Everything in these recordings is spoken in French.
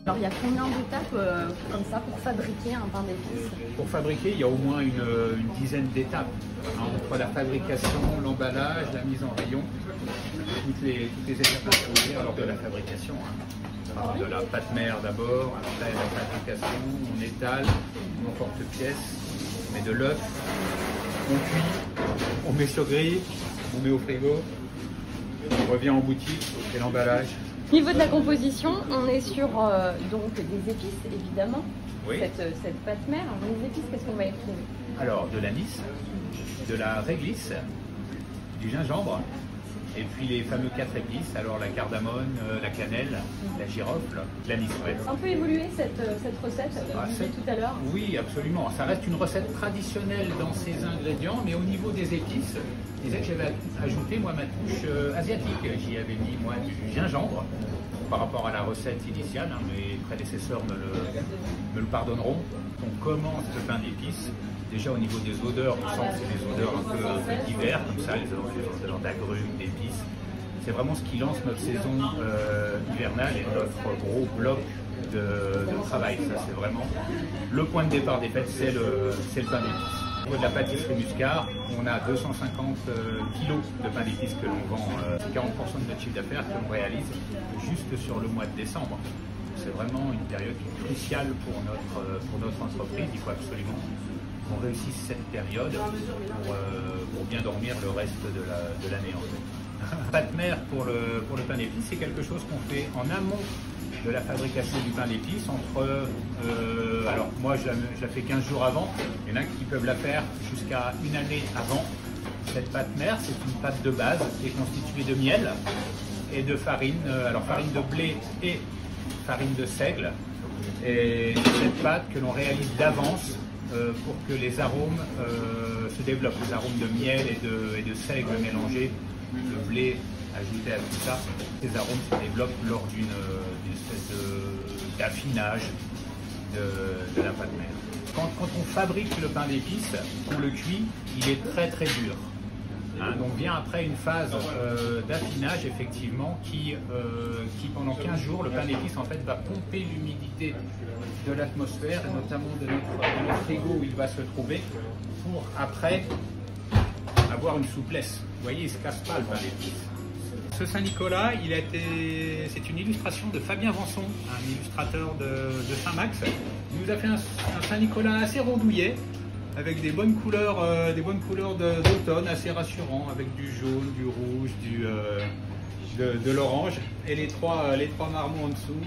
Alors il y a combien d'étapes comme ça pour fabriquer un pain d'épices? Pour fabriquer, il y a au moins une dizaine d'étapes, hein, entre la fabrication, l'emballage, la mise en rayon, toutes les étapes intermédiaires lors de la fabrication. Hein. On part de la pâte mère d'abord, après la fabrication, on étale, on emporte pièces, on met de l'œuf, on cuit, on met sur grille, on met au frigo, on revient en boutique, on fait l'emballage. Au niveau de la composition, on est sur donc des épices évidemment, Oui. cette pâte mère. Les épices, qu'est-ce qu'on va y trouver? Alors de l'anis, de la réglisse, du gingembre, et puis les fameux 4 épices, alors la cardamone, la cannelle, la girofle, l'anis. Ouais. Un peu évolué cette recette, vous disiez tout à l'heure. Oui, absolument. Ça reste une recette traditionnelle dans ses ingrédients, mais au niveau des épices, je disais que j'avais ajouté moi ma touche asiatique. J'y avais mis moi du gingembre par rapport à la recette initiale. Hein, mes prédécesseurs me le pardonneront. On commence le pain d'épices. Déjà au niveau des odeurs, on sent que c'est des odeurs un peu d'hiver, comme ça, les odeurs d'agrumes, d'épices. C'est vraiment ce qui lance notre saison hivernale et notre gros bloc de travail. Ça, c'est vraiment le point de départ des fêtes, c'est le pain d'épices. Au niveau de la pâtisserie Muscard, on a 250 kilos de pain d'épices que l'on vend, 40% de notre chiffre d'affaires que l'on réalise juste sur le mois de décembre. C'est vraiment une période qui est cruciale pour notre entreprise. Il faut absolument qu'on réussisse cette période pour bien dormir le reste de l'année en fait. Pâte mère pour le pain d'épices, c'est quelque chose qu'on fait en amont de la fabrication du pain d'épices. Alors moi je la fais 15 jours avant, il y en a qui peuvent la faire jusqu'à une année avant. Cette pâte mère, c'est une pâte de base qui est constituée de miel et de farine, alors farine de blé et farine de seigle. Et cette pâte que l'on réalise d'avance pour que les arômes se développent, les arômes de miel et de seigle mélangés, le blé ajouté à tout ça, ces arômes se développent lors d'une espèce d'affinage de la pâte mère. Quand on fabrique le pain d'épices, on le cuit, il est très très dur. Hein, donc vient après une phase d'affinage effectivement qui pendant 15 jours, le pain d'épices en fait va pomper l'humidité de l'atmosphère et notamment de notre frigo où il va se trouver pour après avoir une souplesse. Vous voyez, il ne se casse pas le pain d'épices. Ce Saint-Nicolas, c'est une illustration de Fabien Vanson, un illustrateur de Saint-Max. Il nous a fait un Saint-Nicolas assez rondouillet, avec des bonnes couleurs d'automne, assez rassurant, avec du jaune, du rouge, de l'orange, et les trois marmots en dessous,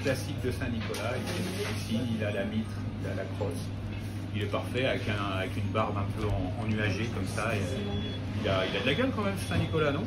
classiques de Saint-Nicolas. Ici, il a la mitre, il a la crosse. Il est parfait avec une barbe un peu ennuagée comme ça. Et il a de la gueule quand même, ce Saint-Nicolas, non?